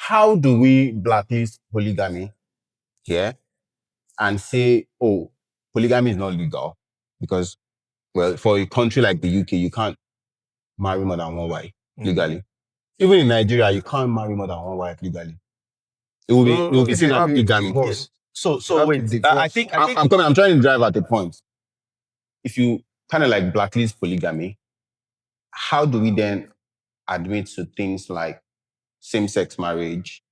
how do we blacklist polygamy here and say, oh, polygamy is not legal? Because, well, for a country like the UK, you can't marry more than one wife legally. Even in Nigeria, you can't marry more than one wife legally. It will be seen as polygamy. Yes. So wait, I'm trying to drive at a point. If you kind of like blacklist polygamy, how do we then admit to things like same-sex marriage,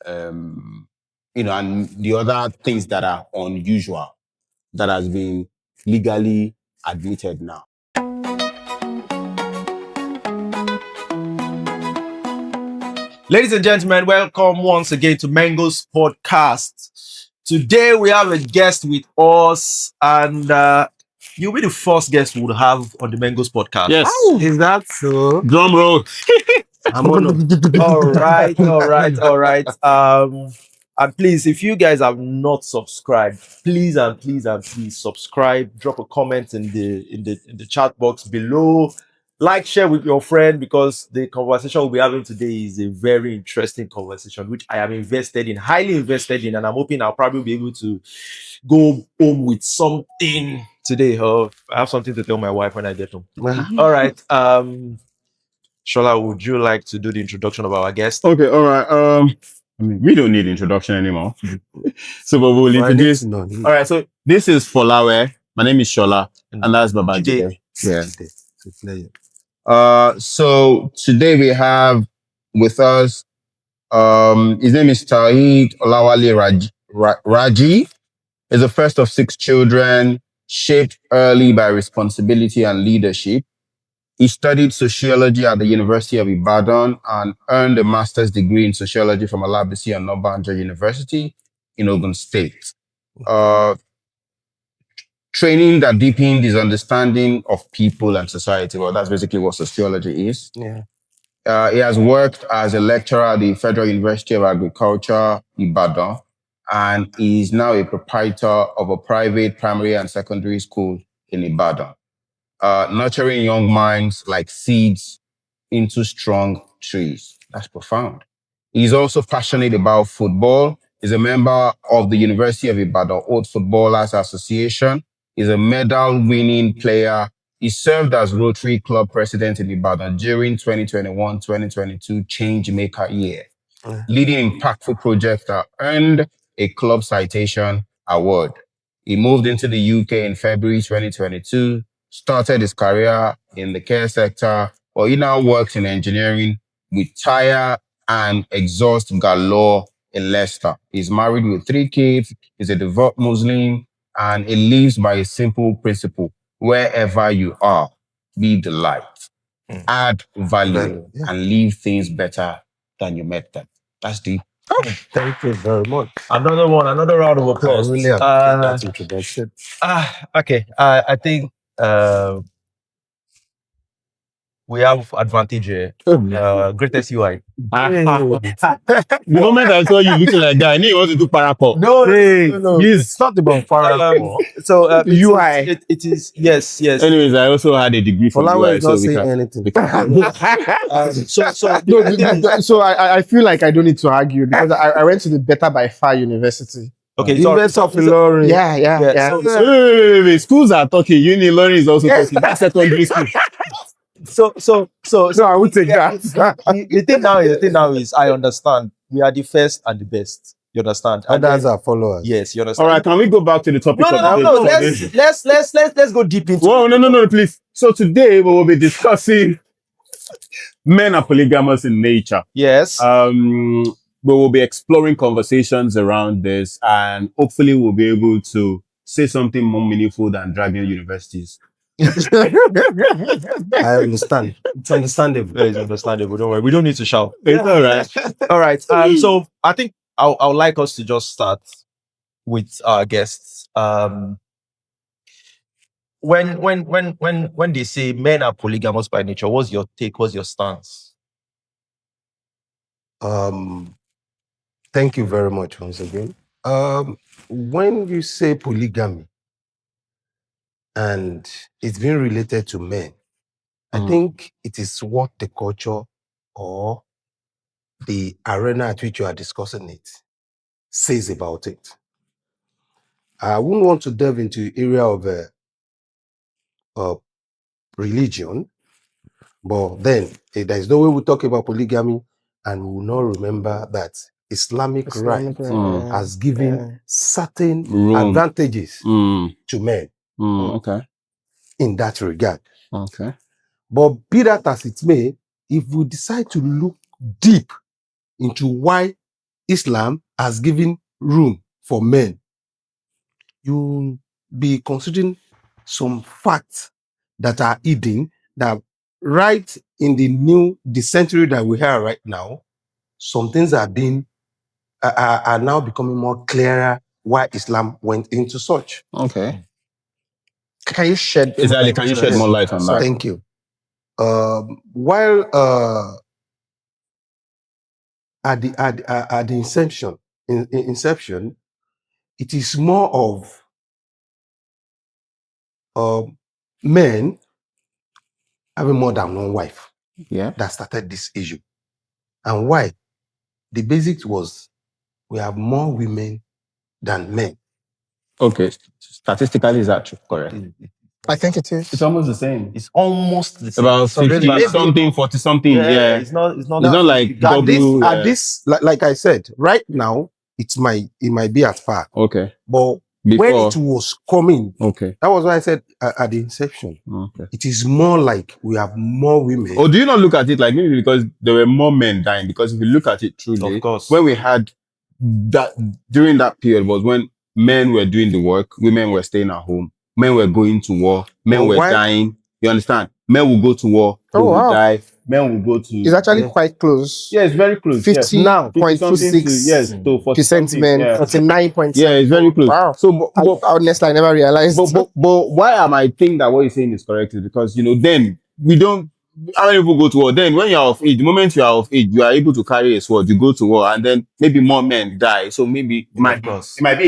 and the other things that are unusual that has been legally admitted now? ladies and gentlemen, welcome once again to Mengoes Podcast. Today we have a guest with us, and you'll be the first guest we would have on the Mengoes Podcast. Yes. Is that so? Drum roll. I'm on. All right. And please, if you guys have not subscribed, please subscribe. Drop a comment in the chat box below. Like, share with your friend, because the conversation we'll be having today is a very interesting conversation, which I am highly invested in, and I'm hoping I'll probably be able to go home with something today. I have something to tell my wife when I get home. All right. Shola, would you like to do the introduction of our guest? Okay, all right. We don't need introduction anymore. So but we'll introduce. All right, so this is Folawe. My name is Shola, and that's Babajide. Yeah. So today we have with us, his name is Taheed Olawale Raji. He's the first of 6 children, shaped early by responsibility and leadership. He studied sociology at the University of Ibadan and earned a master's degree in sociology from Alabisi and Nobanja University in Ogun State. Training that deepened his understanding of people and society. Well, that's basically what sociology is. Yeah. He has worked as a lecturer at the Federal University of Agriculture, Ibadan, and he is now a proprietor of a private primary and secondary school in Ibadan. Nurturing young minds like seeds into strong trees. That's profound. He's also passionate about football. He's a member of the University of Ibadan Old Footballers Association. He's a medal-winning player. He served as Rotary Club president in Ibadan during 2021-2022 Changemaker year, leading impactful projects that earned a club citation award. He moved into the UK in February 2022, started his career in the care sector, but he now works in engineering with tire and exhaust galore in Leicester. He's married with 3 kids, he's a devout Muslim, and he lives by a simple principle: wherever you are, be the light, add value, and leave things better than you met them. That's deep. Thank you very much. Another round of applause. I really appreciate that introduction. Okay. I think we have advantage here. Greatest UI. The moment I saw you looking like that, I knew you wanted to do parapol. No. It's not about parallel. So UI. It is yes. Anyways, I also had a degree from Folawe UI, is not saying anything. So I feel like I don't need to argue because I went to the Better by Far University. Okay, University of Ilorin. Yeah. Wait. Schools are talking. Uni learning is also talking. That's secondary school. So No, I would take that. the thing now is I understand we are the first and the best. You understand? Others are followers. Yes, you understand. All right, can we go back to the topic? No. Let's go deep into. Whoa, no, please. So today we will be discussing men are polygamous in nature. Yes. We will be exploring conversations around this, and hopefully we'll be able to say something more meaningful than dragging universities. I understand. It's understandable. It's understandable. Don't worry. We don't need to shout. It's all right. All right. So I think I would like us to just start with our guests. When they say men are polygamous by nature, what's your take? What's your stance? Thank you very much once again. When you say polygamy and it's being related to men, I think it is what the culture or the arena at which you are discussing it says about it. I wouldn't want to delve into the area of religion, but then there is no way we talk about polygamy and we will not remember that Islamic right has given certain Room. advantages to men Okay. in that regard. Okay. But be that as it may, if we decide to look deep into why Islam has given room for men, you'll be considering some facts that are hidden, that right in the century that we are right now, some things are now becoming more clearer why Islam went into such. Okay. Can you shed Exactly. Can you shed more light on that? Thank you. While at the inception, it is more of men having more than one wife Yeah. that started this issue. And why? The basics was we have more women than men. Okay. Statistically, is that true? Correct. I think it is. It's almost the same. It's almost the same. About So really 50 balanced. something, 40 something. Yeah. It's not It's not like At double. this, like I said, right now it might be at par. Okay. But Before. when it was coming, Okay. that was why I said at the inception, Okay. it is more like we have more women. Or do you not look at it like maybe because there were more men dying? Because if you look at it truly, Of course. when we had that during that period was when men were doing the work, women were staying at home, men were going to war, men But were why- dying. You understand? Men will go to war, they Oh, will wow. die. Men will go to. It's actually Yeah. quite close. Yeah, it's very close. 50.26%. Yes, to 40 men, Yeah. 49.7%. Yeah, it's very close. Wow. So, but Honestly, I never realized. but why am I think that what you're saying is correct is because then we don't. How many people go to war? Then when you're of age, the moment you are of age, you are able to carry a sword. You go to war, and then maybe more men die. So maybe it might be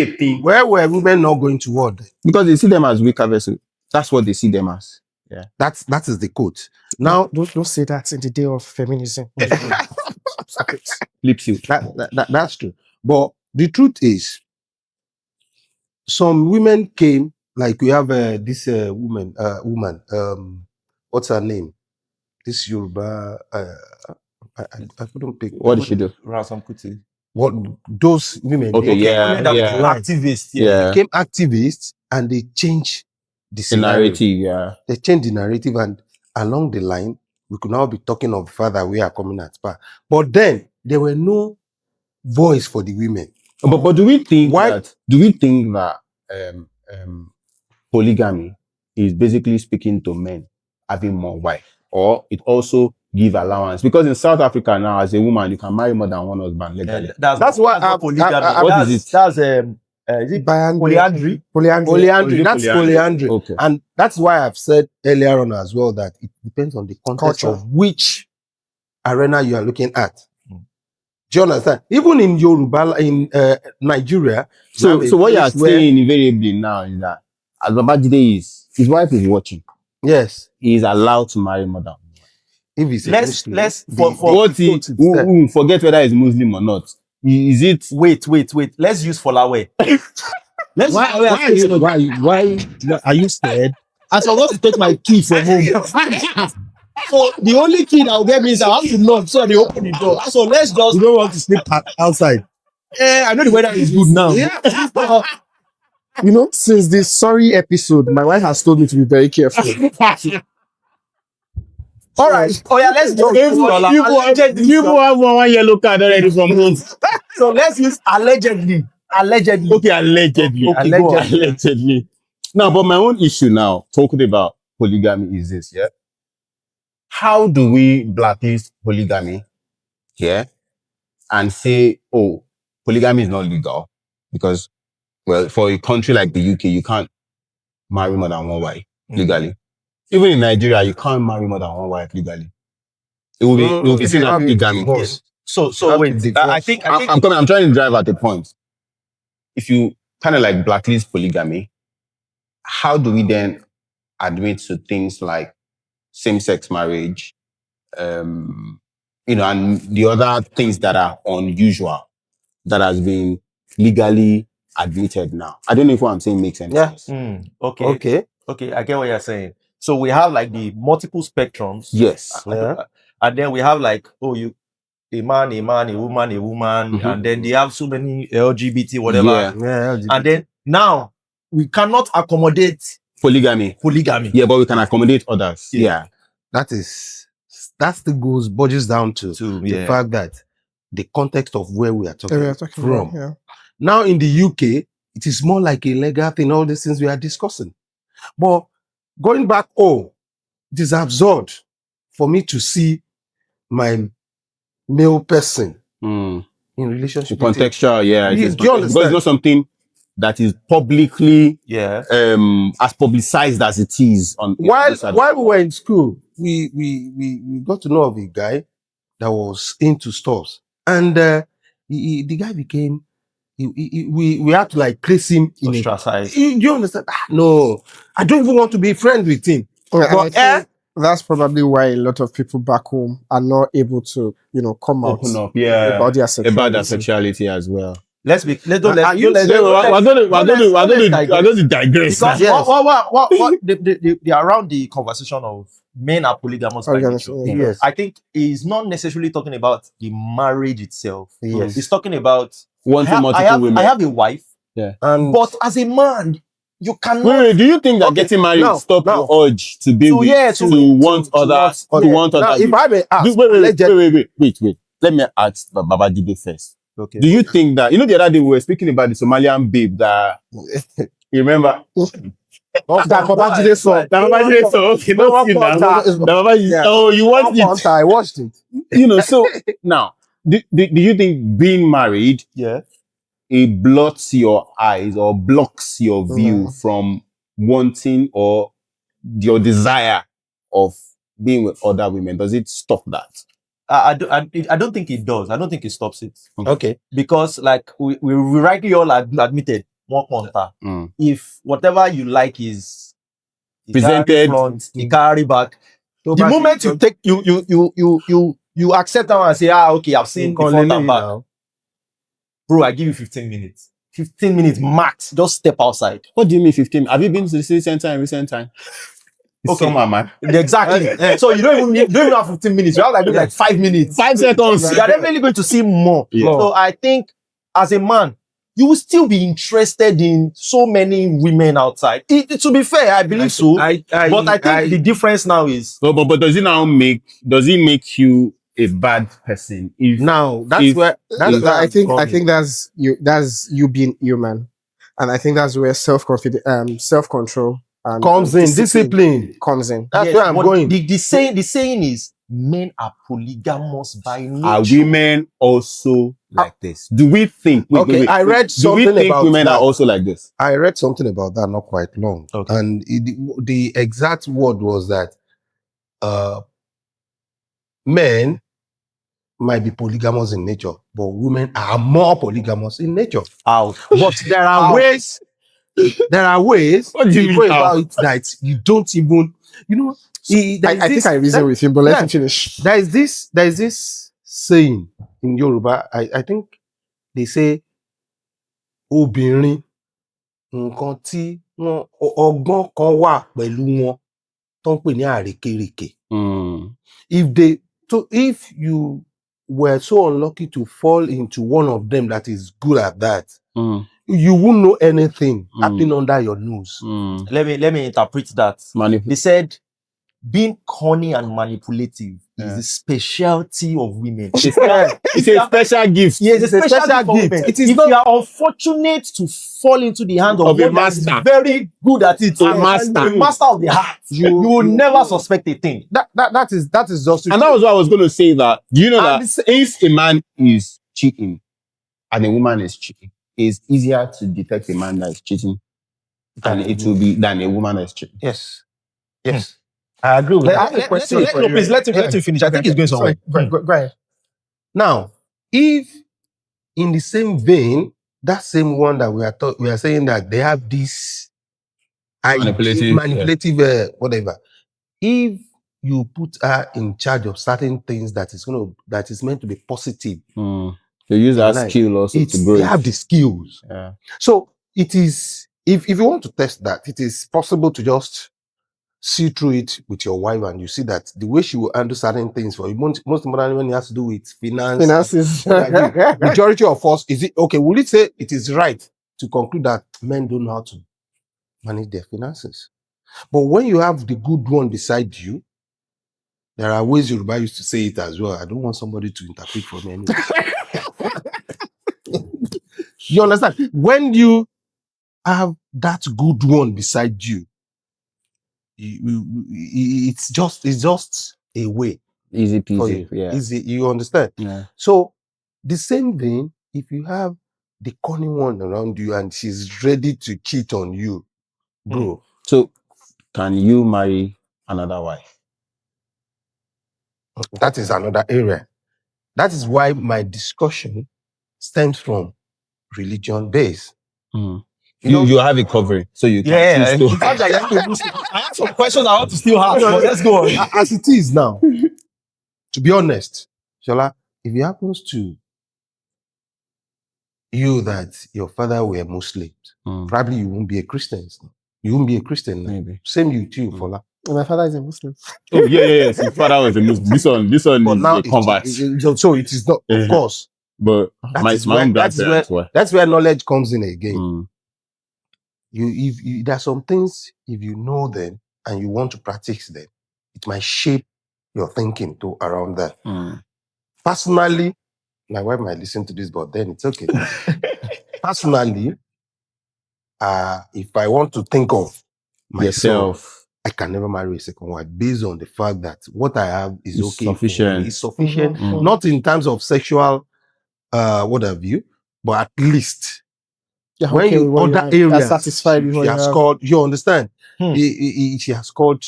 a thing Where were women not going to war then? because they see them as weaker vessels. That's what they see them as. Yeah. That is the quote. Now don't say that in the day of feminism. Flips you. that's true. But the truth is, some women came, like we have this woman, what's her name? This Yoruba, I couldn't pick. What did she do? Ransom Kuti. What those women? Okay, they yeah, Women that yeah. became activists. Yeah. became activists and they changed the The scenario. narrative. Yeah. They changed the narrative, and along the line, we could now be talking of the fact that we are coming at par. But then there were no voice for the women. But do we think Why- that polygamy is basically speaking to men having more wives, or it also give allowance? Because in South Africa now, as a woman, you can marry more than one husband legally. That's what not polygamy. what is it? That's is it polyandry? Polyandry, that's Polyandry. polyandry. Okay. And that's why I've said earlier on as well that it depends on the context Culture. of which arena you are looking at. Mm. Do you understand? Even in Yoruba, in Nigeria, you have a So what you are place where- saying invariably now is that as Babajide his wife is watching. yes, He is allowed to marry more than one. if it's a Let's Muslim, let's the- for What he forget whether he's Muslim or not. Is it wait. Let's use Folawe. Let's Why are you scared? I forgot to take my key from home. So the only key that will get me is I have to knock so they open the door. So let's just. You don't want to sleep outside. I know the weather is good now. Since this sorry episode, my wife has told me to be very careful. All right. Oh yeah, let's do people have one yellow card already from home. So let's use allegedly. Okay, allegedly. Okay, Go go on. on. Allegedly. Now, but my own issue now, talking about polygamy, is this, yeah? How do we blacklist polygamy here and say, oh, polygamy is not legal? Because, well, for a country like the UK, you can't marry more than one wife legally. Even in Nigeria, you can't marry more than one wife legally. It will be seen as polygamy. Yes. So have wait. to I think I'm trying to drive at the point. If you kind of like blacklist polygamy, how do we then admit to things like same-sex marriage, and the other things that are unusual that has been legally admitted now. I don't know if what I'm saying makes any Yeah. sense. Okay. Okay, I get what you're saying. So we have like the multiple spectrums. Yes. And then we have like, a man, a woman, Mhm. and then they have so many LGBT, whatever. Yeah. Yeah. And then now we cannot accommodate Polygamy. Yeah, but we can accommodate others. Yeah. that still boils down to the fact that the context of where we are talking, from. About, yeah. Now in the UK, it is more like a legal thing, all these things we are discussing. But going back home, it is absurd for me to see my male person in relationship. Contextual, yeah. Do you Because understand? it's not something that is publicly Yeah. as publicized as it is on While we were in school, we got to know of a guy that was into stores, and the guy became. We had to like place him in Ostracized. you understand? No, I don't even want to be friends with him. Okay, and But, I think that's probably why a lot of people back home are not able to, come out open up, yeah, about their sexuality. about their sexuality as well. Let's be. We're going to digress. Because Yes. what the around the conversation of men are polygamous by Polygamous, nature. yeah. Yes. I think he's not necessarily talking about the marriage itself. Yes. He's talking about Wanting multiple women. I have a wife, And but as a man, you cannot. Wait, do you think that Okay, getting married now- stop now- your urge to be To- with, yeah, to, to- want to- others, to- to want now, others? if I may ask, Wait. Let me ask Babajide first. Okay. Do you think that, the other day we were speaking about the Somalian babe that, you remember? That Babajide song. Okay, not you now. Yeah. Oh, you want it? I watched it. So now, do you think being married, Yeah. it blots your eyes or blocks your view from wanting or your desire of being with other women? Does it stop that? I don't think it does. I don't think it stops it. okay, Because like we rightly all admitted, one counter. Mm. If whatever you like is Presented. carry front, you carry back. The moment you take you accept that one and say, okay, I've seen the front and back. Bro, I give you 15 minutes. 15 minutes max. Just step outside. What do you mean 15? Have you been to the city center in recent time? It's Okay. summer, man. Exactly. So you don't even have 15 minutes. You have like 5 minutes. 5 seconds. You are definitely going to see more. Yeah. So I think as a man, you will still be interested in so many women outside. To be fair, I believe so. But I think the difference now is But does it make you a bad person? now that's if- where I think that's you being human, and I think that's where self-control and comes in discipline. comes in. That's yes, where I'm but going. The saying is men are polygamous by nature. Are women also like this? Do we think? Okay, I read Do we something think about women that. are also like this? I read something about that not quite long, Okay. and the exact word was that men might be polygamous in nature, but women are more polygamous in nature. Out. But there are ways. There are ways What do you go mean how? about it that you don't even, I think I reason with him, but let him finish. There is this saying in Yoruba. I think they say, obìnrin nǹkan tí ọgbọ́n kan wà pẹ̀lú wọn tó ń pè ní àrékérekè. If you were so unlucky to fall into one of them that is good at that, you won't know anything happening under your nose. Let me interpret that. They said being cunning and manipulative is the specialty of women. It's a special gift. Yes, it's a special gift. It is if you are unfortunate to fall into the hand of a one that is master. very good at it, A master. a master of the heart, you will never suspect a thing. That is just And that was what I was going to say. That do you know And that if a man is cheating and a woman is cheating, it's easier to detect a man that is cheating than a woman that is cheating. yes. I agree with that. Let him finish. I think he's going somewhere. Go ahead. Now, if in the same vein, that same one that we are saying that they have this Manipulative, manipulative whatever. If you put her in charge of certain things that is meant to be positive. You use that Like, skill also to grow. They have the skills. Yeah. So it is, if you want to test that, it is possible to just see through it with your wife, and you see that the way she will handle certain things for you, most importantly when it has to do with Finances. majority of us, is it okay? Will it say it is right to conclude that men don't know how to manage their finances? But when you have the good one beside you, there are ways Yoruba used to say it as well. I don't want somebody to interpret for me anyway. You understand? When you have that good one beside you, it's just a way Easy for you. peasy. Yeah. Easy, you understand? Yeah. So the same thing, if you have the cunning one around you and she's ready to cheat on you, bro. So can you marry another wife? That is another area. That is why my discussion stems from religion base. You have it covering, so you can choose to. In fact, I have some questions I want to still have, but let's go on. As it is now, to be honest, Shola, if it happens to you that your father were Muslims, probably you won't be a Christian. You won't be a Christian now. Maybe. Same you too, Fola. My father is a Muslim. Oh yeah. His father was a Muslim. This one But is now a convert. so it is not, of course. But my own grandparents were. That's where knowledge comes in again. If there are some things, if you know them and you want to practice them, it might shape your thinking to around that. Personally, my wife might listen to this, but then it's okay. Personally, if I want to think of myself, I can never marry a second wife based on the fact that what I have is It's okay. sufficient. It's sufficient, not in terms of sexual, what have you, but at least when you other areas, satisfied with what she you has have. scored. You understand? She has scored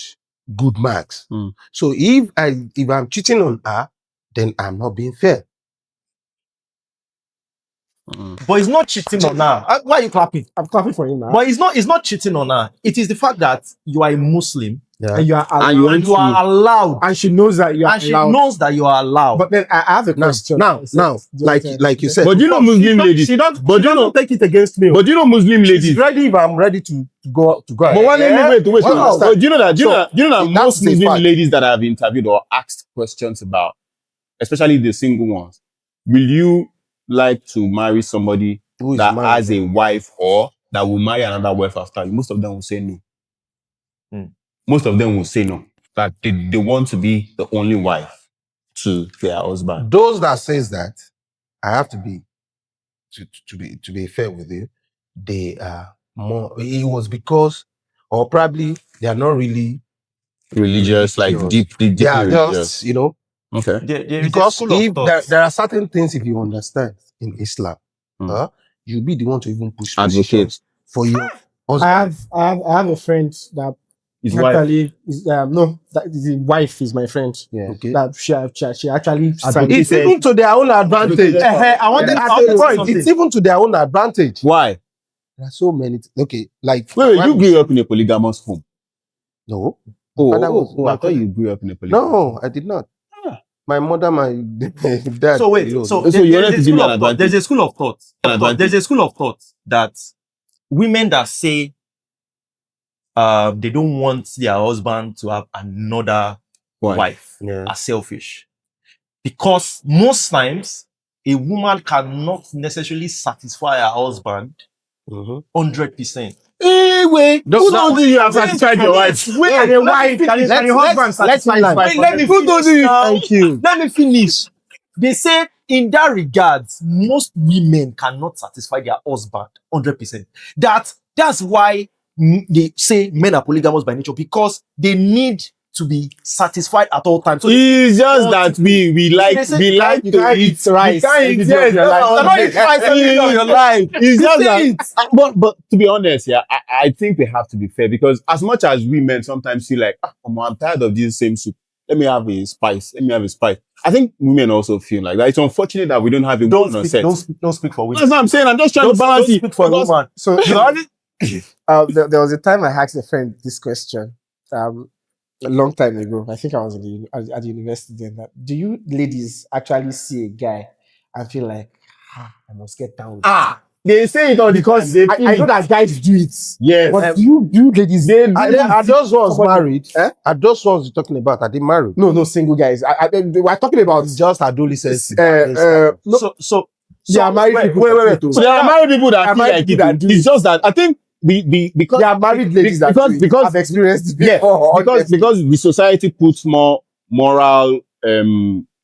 good marks. So if I'm cheating on her, then I'm not being fair. But it's not cheating on her. Why are you clapping? I'm clapping for him now. But it's not cheating on her. It is the fact that you are a Muslim And you are allowed. and you are allowed. And she knows that you are And she allowed. knows that you are allowed. But then I have a question. Now, like you said, But you know Muslim ladies. She don't take it against me. But you know Muslim She's ladies. ready if I'm ready to go But ahead. one wait. Well, But do you know that? Do you know that that's most the Muslim fact. ladies that I've interviewed or asked questions about, especially the single ones, will you like to marry somebody Who is that married? has a wife or that will marry another wife after you? Most of them will say no. Most of them will say no. That they want to be the only wife to their husband. Those that says that, I have to be to be fair with you, they are more. It was because, or probably they are not really Religious, like religious. deep They are religious. just, Okay. There is a because school of if thought. there are certain things, if you understand in Islam, you'll be the one to even push Advocate for your I husband. have a friend that His wife. actually is the wife is my friend. Yeah. Okay. That she actually It's even to their own advantage. I wanted to At the say point, something. it's even to their own advantage. Why? There are so many. Okay, like Wait, you grew up in a polygamous home. No. Father was- I thought you grew up in a polygamous home. No, I did not. My mother, my dad. So wait, you know, so So you there's wanted a to give school me an of thought. advantage? There's a school of thought. An advantage? There's a school of thought that women that say they don't want their husband to have another Why? wife Yeah. are selfish. Because most times a woman cannot necessarily satisfy her husband 100%. Hey, wait. Who told you have satisfied your wife? Wait, Can a wife, can your husband satisfy his wife? Wait, let me Who told you? Thank you. Let me finish. They say in that regard, most women cannot satisfy their husband 100%. That's why they say men are polygamous by nature, because they need to be satisfied at all times. So It's just that we like They say to eat rice. You can't eat every day of your life. I'm not eating rice every day of your life. It's just Say that. But to be honest, yeah, I think we have to be fair, because as much as we men sometimes feel like, I'm tired of this same soup. Let me have a spice. I think women also feel like that. It's unfortunate that we don't have a woman on set. Don't speak for women. That's what I'm saying. I'm just trying to balance it. Speak for a Because- woman. So there was a time I asked a friend this question. a long time ago. I think I was at the university then. That do you ladies actually see a guy and feel like I must get down with it? They say it all Because they I know that guys do it. yes. But you ladies, They do. Are those ones Somebody- married? Are those ones you're talking about? Are they married? no single guys. We're talking about Just adolescents. no, So there are married people. wait. So there are married people that There are feel married like people that it. do It's it. just that I think because There are married ladies that do it. because I've experienced it yeah, before. because the society puts more moral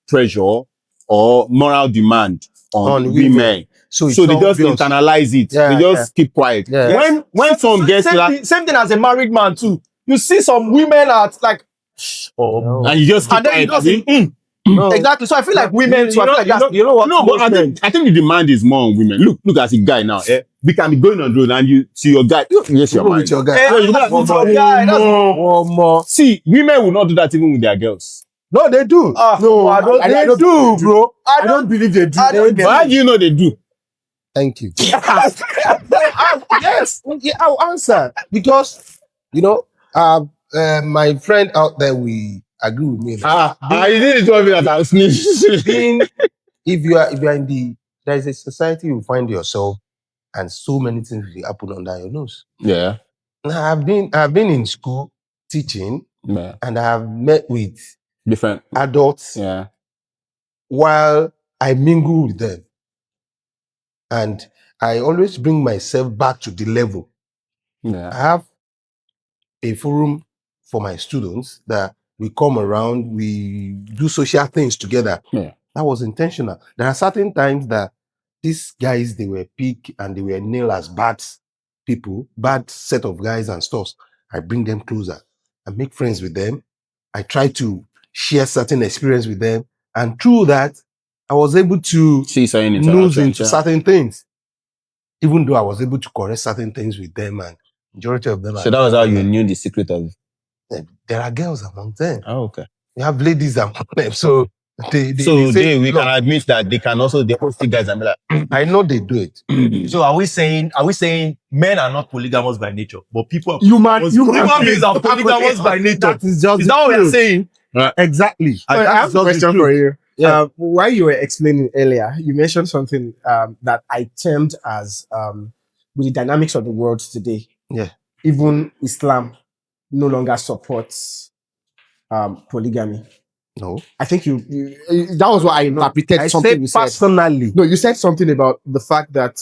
pressure or moral demand on On women. women. So So they just obvious. internalize it. Yeah, they just keep quiet. Yeah. When someone gets to that, same thing as a married man too. You see some women at like, and you just keep and then you quiet. just abi? No. exactly. So I feel like women. So I feel like that's You know what? No, but I think the demand is more on women. Look as a guy now. We can be going on the road and you see your guy. Yes, You you're go married. with your guy. Eh, No, you that's don't- with your guy, that's- One more. See, women will not do that even with their girls. No, they do. No, I don't. They do, bro. I don't believe they do. I don't But how do you know they do? Thank you. Yes. Yeah, I'll answer because my friend out there will agree with me. You didn't tell me that I was sneezing. Being, if you are in there is a society you find yourself, and so many things will happen under your nose. Yeah. Now, I've been in school teaching, Yeah. and I have met with Different. adults Yeah. while I mingle with them, and I always bring myself back to the level. I Yeah. have a forum for my students that we come around, we do social things together. Yeah. That was intentional. There are certain times that these guys, they were picked and they were nailed as bad people, bad set of guys and stuff. I bring them closer. I make friends with them. I try to share certain experience with them. And through that, I was able to See certain nose interactions, into yeah. certain things. Even though I was able to correct certain things with them, and majority of them So that was how you knew the secret of. there are girls among them. Oh, okay. We have ladies among them. So they So say, we "Look, can admit that they can also host the guys and be like, I know they do it. So are we saying men are not polygamous by nature, but people Human beings are polygamous by nature? That is just Is that what we're truth. saying? Exactly. I have a question for you. Yeah. While you were explaining earlier, you mentioned something that I termed as with the dynamics of the world today. Yeah. Even Islam no longer supports polygamy. No. I think you that was what I interpreted. I Something said you said. personally. No, you said something about the fact that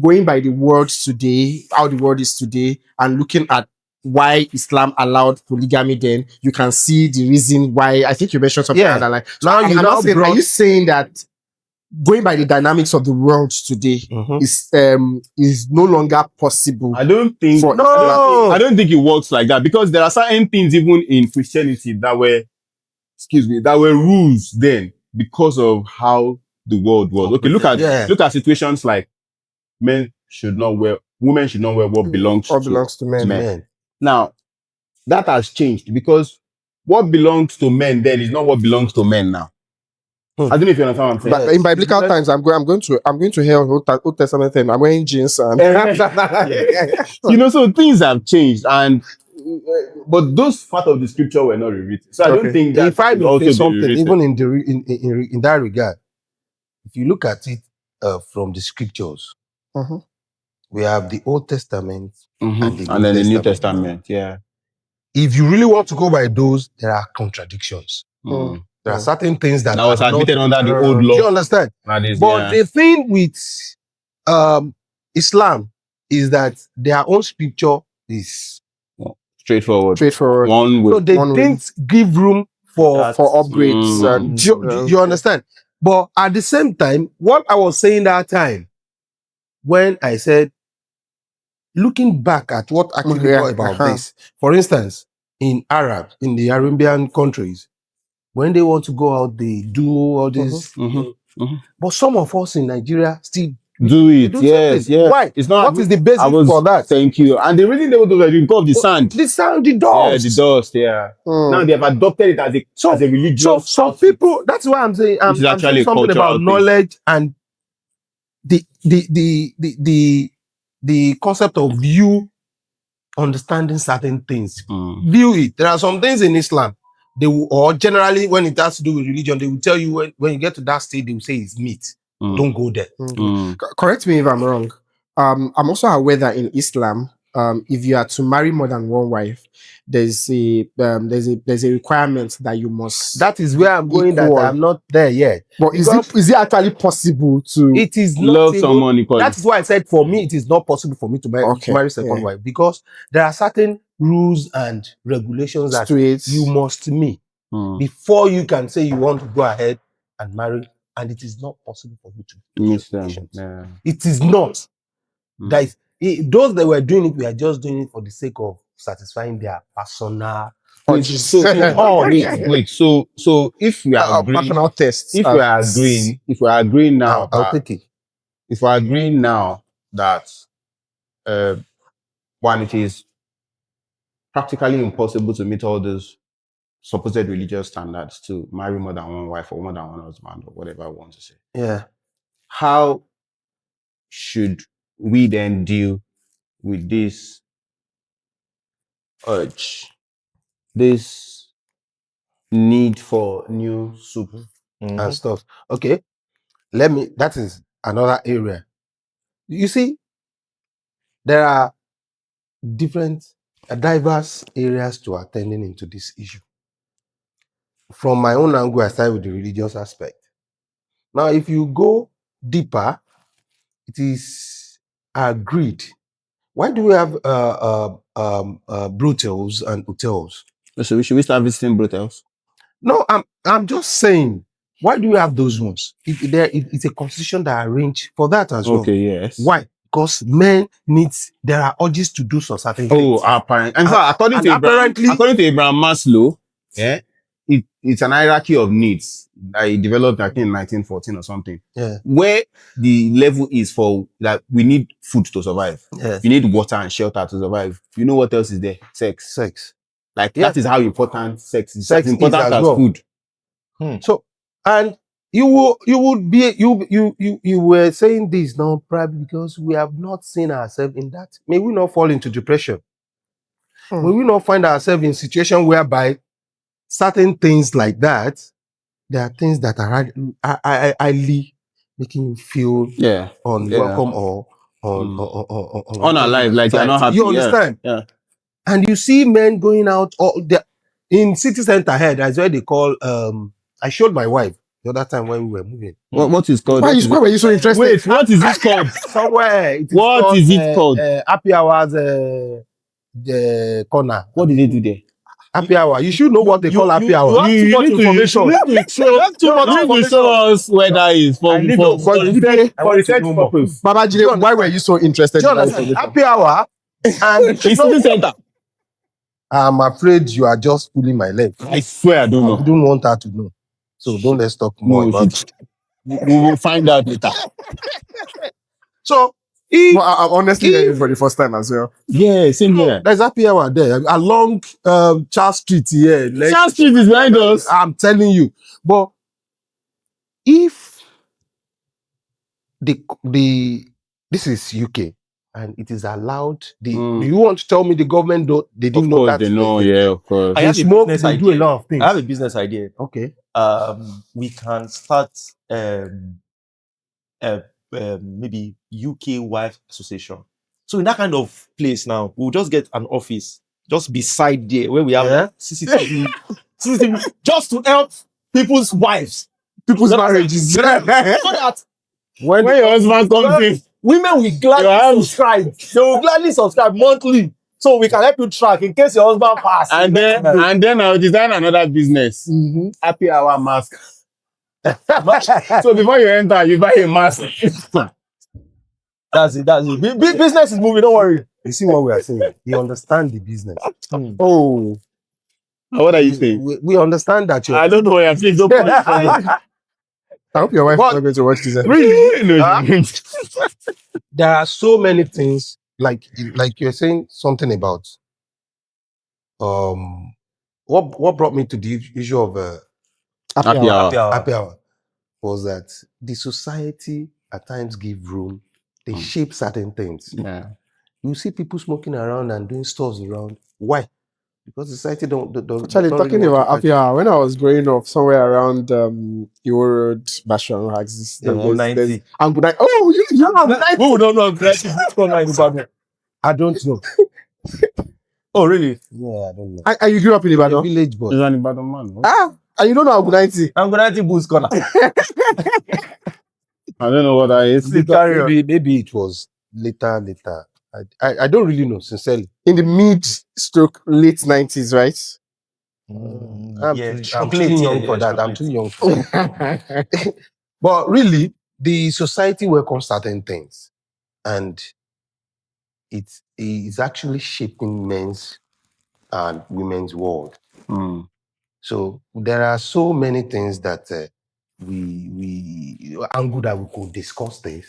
going by the world today, how the world is today, and looking at why Islam allowed polygamy, then you can see the reason why. I think you mentioned something Yeah. like that. Like, Now you I'm now not saying, brought- are you saying that going by the dynamics of the world today Mhm. is no longer possible? I don't think For- I don't think it works like that, because there are certain things even in Christianity that were rules then because of how the world was. Okay, look at situations like women should not wear what belongs Or to belongs to men. Men. Now, that has changed because what belongs to men then is not what belongs to men now. I don't know if you understand what I'm saying. But in biblical times, I'm going to hell Old Testament thing. I'm wearing jeans and So things have changed, but those part of the scripture were not rewritten. So I don't Okay. think that If I should may also say be something, rewritten. even in that regard, if you look at it from the scriptures, Mhm. we have the Old Testament Mhm. the And then the New Testament. Testament, yeah. If you really want to go by those, there are contradictions. Mm. There are certain things that That was are not- admitted under the old Do you law. understand? That is, But yeah. the thing with Islam is that their own scripture is Straightforward. One so way. they One way. didn't give room for upgrades. Mm. do you understand? But at the same time, what I was saying that time, when I said, looking back at what actually Yeah, brought about uh-huh. this, for instance, in the Arabian countries, when they want to go out, they do all this. Mhm. But some of us in Nigeria still Do it. do Yes, something. yes. Why? It's not. What is the basis I was for that? Thank you. And the reason they would do that is because of the sand. The sound, the Yeah, dust. the dust. Yeah. Mm. Now they have adopted it as a religious. So some outfit. people, that's why I'm saying I'm Which is saying actually a something cultural about thing. knowledge and the concept of you understanding certain things. View it. There are some things in Islam, they will, or generally when it has to do with religion, they will tell you when you get to that state, they will say it's meat. Don't go there. Correct me if I'm wrong. I'm also aware that in Islam, if you are to marry more than one wife, there's a requirement that you must. That is where I'm going. Equal. That I'm not there yet. But is it actually possible to? It is not love someone equally. That is why I said for me it is not possible for me to marry second wife, because there are certain rules and regulations that you must meet before you can say you want to go ahead and marry, and it is not possible for you to miss them. Yeah. It is not. That is, those that were doing it were just doing it for the sake of satisfying their personal urges. So if we are agreeing, personal tests, if we are agreeing now, I'll take it. If we are agreeing now that one, it is practically impossible to meet all those supposed religious standards to marry more than one wife or more than one husband or whatever I want to say. Yeah. How should we then deal with this urge, this need for new soup and stuff? Okay, that is another area. You see, there are diverse areas to attending into this issue. From my own angle, I start with the religious aspect. Now, if you go deeper, it is agreed. Why do we have brothels and hotels? So should we start visiting brothels? No, I'm just saying. Why do we have those ones? It's a constitution that arranged for that as well. Okay, yes. Why? Because men there are urges to do some certain things. Apparently. In fact, according to Abraham Maslow, it's an hierarchy of needs that he developed, I think, in 1914 or something. Yeah. Where the level is for that we need food to survive. Yes. We need water and shelter to survive. You know what else is there? Sex. Like that is how important sex is. Sex important as well. Food. So, and you were saying this now probably because we have not seen ourselves in that. May we not fall into depression? May we not find ourselves in a situation whereby certain things like that, there are things that are highly making you feel unwelcome or unalive, like you're not happy. You understand? Yeah. And you see men going out in city center here. That's where they call. I showed my wife the other time when we were moving. What is called? Why were you so interested? Wait, what is this called? Somewhere. What is it called? Happy hours. The corner. What did they do there? Happy hour. You should know what they call happy hour. You have too much information. You have to show us where that is for research purpose. Babajide, why were you so interested in that information? Happy hour. And City center. I'm afraid you are just pulling my leg. I swear I don't know. I don't want her to know. So don't let's talk more about it. We will find out later. So, I'm honestly hearing for the first time as well. Yeah, same here. There's happy hour there along Charles Street here. Charles Street is behind us. I'm telling you. But if this is UK and it is allowed, do you want to tell me the government they didn't know that? They know, yeah, of course. I have a business they idea. do a lot of things. I have a business idea. Okay. We can start maybe UK Wife Association. So in that kind of place now, we'll just get an office just beside there where we have CCTV, just to help people's wives, people's marriages. So that when your husband comes in, women will gladly subscribe. They will gladly subscribe monthly. So we can help you track in case your husband passes. And then I'll design another business. Happy hour mask. So before you enter, you buy a mask. That's it. Business is moving, don't worry. You see what we are saying? You understand the business. Oh. What are you saying? We understand that I don't know what you're saying. I hope your wife is not going to watch this. Really? There are so many things, like you're saying something about what brought me to the issue of happy hour was that the society at times give room, they shape certain things. Yeah. You see people smoking around and doing stuff around. Why? Because society don't Actually, don't talking really want about to touch. Afia, when I was growing up, somewhere around Iwo Road, Bashan, Axis, Yeah, there's Angudai. Oh, you know Angudai. Who don't know aggressive corner in Ibadan? I don't know. Oh, really? Yeah, I don't know. And you grew up in A Ibadan? village boy. He's an Ibadan man. And you don't know Angudai? I'm gonna take Boost corner. I don't know what that is. Maybe it was later. I don't really know, sincerely. In the mid-late 90s, right? I'm Yeah, too chocolate, young for that. I'm too young for that. But really, the society welcomes certain things, and it is actually shaping men's and women's world. Mm. So there are so many things that we angle that we could discuss this,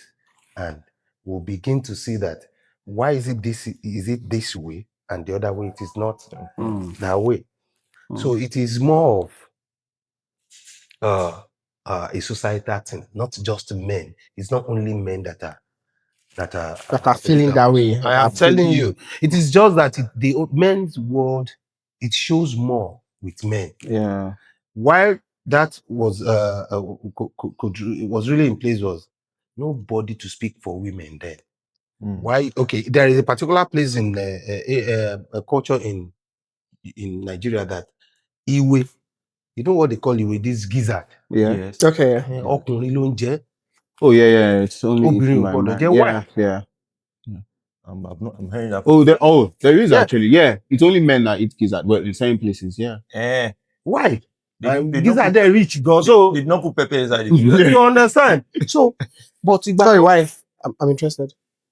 and we'll begin to see that why is it this way, and the other way it is not that way. So it is more of a societal thing, not just men. It's not only men that are feeling that way. I am telling you, it is just that the men's world, it shows more with men. Yeah. Why that was was really in place was nobody to speak for women then. Why? Okay, there is a particular place in a culture in Nigeria that Iwe, you know what they call Iwe, this gizzard. Yeah. Yes. Okay. Ọkùnrin ló ń jẹ. Oh yeah. It's only Obìnrin ò my gbọdọ̀ man. jẹ́. Why? Yeah. I'm hearing that. There is Yeah. actually. Yeah. It's only men that eat gizzard. Well, in certain places. Yeah. Why? They Gizzard they rich go. So did not put pepper inside it. you understand? So, but Sorry, why? I'm interested.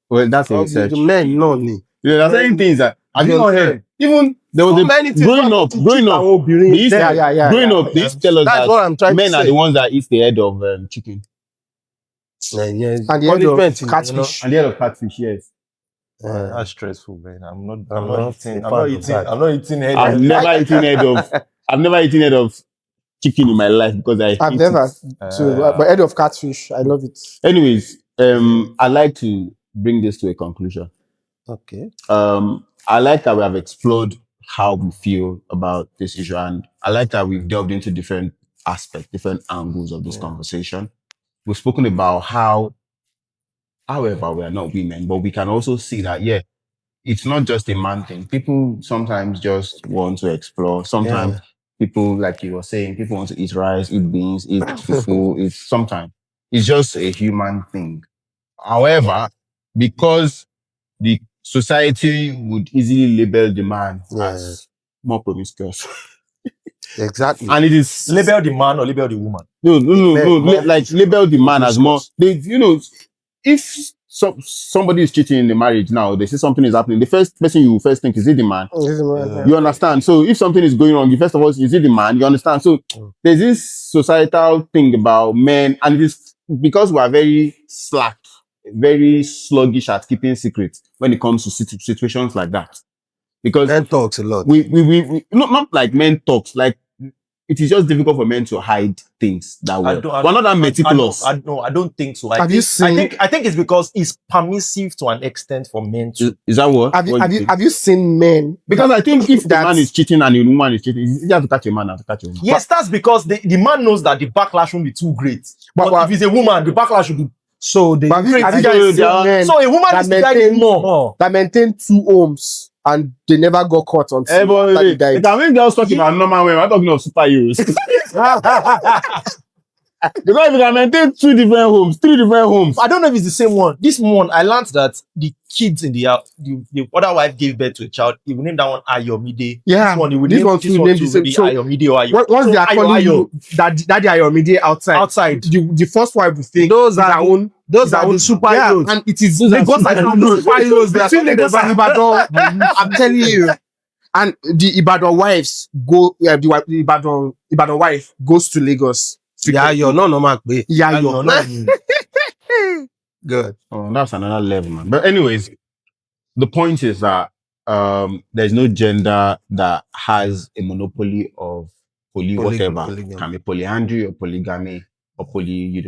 Well, that's a the research. men no need. Yeah, there are certain things that I did not hear. Even there was So a many things growing up. They used to- Yeah. growing up, they used to tell us That's that what I'm trying men to are say. the ones that eat the head of chicken And the head of Punishment, catfish. and the head of catfish. Yes. That's stressful, man. I'm not not eating. a I'm fan not of eating. that. I'm not eating head. I've never eaten head of. I've never eaten head of chicken in my life because I I've hate never. it. So, but head of catfish, I love it. Anyways, I like to bring this to a conclusion. Okay. I like that we have explored how we feel about this issue, and I like that we've delved into different aspects, different angles of this conversation. We've spoken about how, however, we are not women, but we can also see that, yeah, it's not just a man thing. People sometimes just want to explore. Sometimes people, like you were saying, people want to eat rice, eat beans, eat fufu. Sometimes it's just a human thing. However, because the society would easily label the man as more promiscuous. Exactly. And it is Label the man or label the woman. no. More Like label the man as more. If somebody is cheating in the marriage now, they say something is happening. The first person you first think is it the man. You understand? So if something is going wrong, you first of all, is it the man? You understand? So there's this societal thing about men, and it is because we are very slack, very sluggish at keeping secrets when it comes to situations like that. Because Men talks a lot. we not like men talks, like it is just difficult for men to hide things that well. We're not that meticulous. I don't think so. I Have you seen? think it's because it's permissive to an extent for men to. Is that what? Have what you think? you seen men? Because I think if the That's- man is cheating and the woman is cheating, it's easier to catch a man than to catch a woman. Yes, that's because the man knows that the backlash won't be too great. But if it's a woman, the backlash will be. So they Have you guys seen men So a woman that is dividing more. that maintain 2 homes and they never got caught until after they died? Can we just talk about normal women? We're talking of superheroes. Because if you can maintain 2 different homes, 3 different homes. I don't know if it's the same one. This one, I learned that the kids in the house, the other wife gave birth to a child. He would name that one Ayomide. Yeah, This one, he would this name one this too, one name too the same. maybe So, Ayomide or Ayo. Once they are Ayo, calling Ayo. you daddy Ayomide outside, the first wife will think Those is are her own. those are the superheroes. Yeah, and it is Those are Lagos and superheroes. They are between Lagos and Ibadan. I'm telling you. And the Ibadan wives go. The Ibadan wife goes to Lagos. Yeah, you're not normal. Yeah, No, Good. Oh, that's another level, man. But anyways, the point is that there's no gender that has a monopoly of whatever. polygamy. Can be polyandry or polygamy or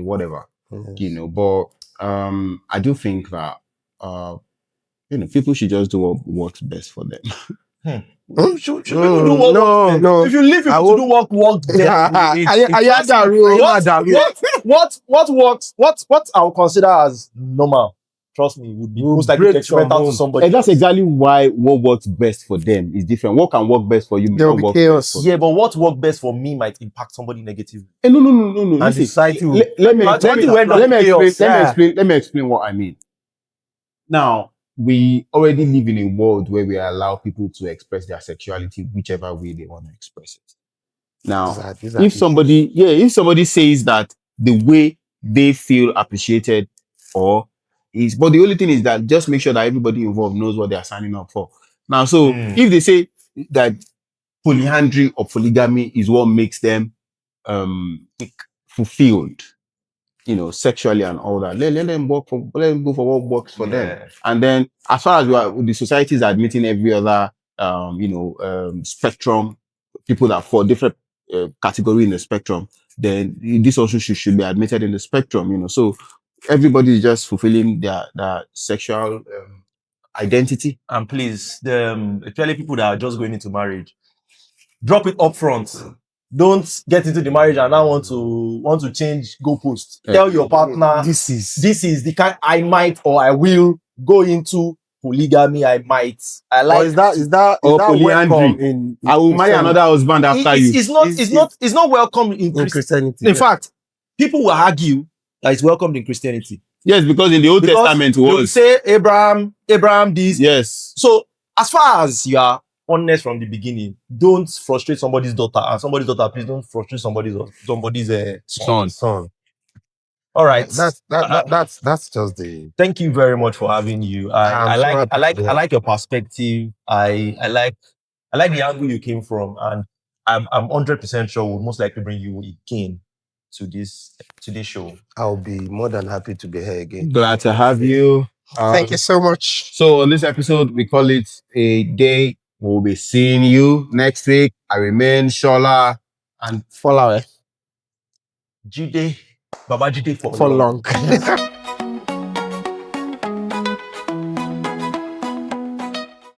whatever. But I do think that people should just do what works best for them. Should people do what works best? no. If you leave people to do what works best, what I would consider as normal, trust me, would be most likely detrimental to somebody. And that's exactly why what works best for them is different. What can work best for you may There will not be work chaos. best for Yeah, but what works best for me might impact somebody negatively. no. And the society will- Let me chaos. explain what I mean. Now, we already live in a world where we allow people to express their sexuality whichever way they want to express it. Now, if somebody says that the way they feel appreciated but the only thing is that just make sure that everybody involved knows what they are signing up for. Now, so if they say that polyandry or polygamy is what makes them fulfilled, sexually and all that, let them go for what works for them. And then as far as the society is admitting every other spectrum, people that fall different category in the spectrum, then this also should be admitted in the spectrum. So everybody is just fulfilling their sexual identity. And please, especially people that are just going into marriage, drop it up front. Don't get into the marriage and now want to change goalposts. Tell your partner this is the kind I might or I will go into polygamy. I like. Or is that polyandry? I will marry another husband after you. It's not welcome in Christianity. In fact, people will argue that it's welcomed in Christianity. Yes, because in the Old Testament they will say Abraham this. Yes. So as far as you are honest from the beginning, don't frustrate somebody's daughter, and somebody's daughter, please don't frustrate somebody's son. All right, That's just the. Thank you very much for having you. I like your perspective. I like the angle you came from, and I'm 100% sure we'll most likely bring you again to this show. I'll be more than happy to be here again. Glad to have you. Thank you so much. So on this episode, we call it a day. We'll be seeing you next week. I remain Shola and Follow Jude, Baba Jude for long.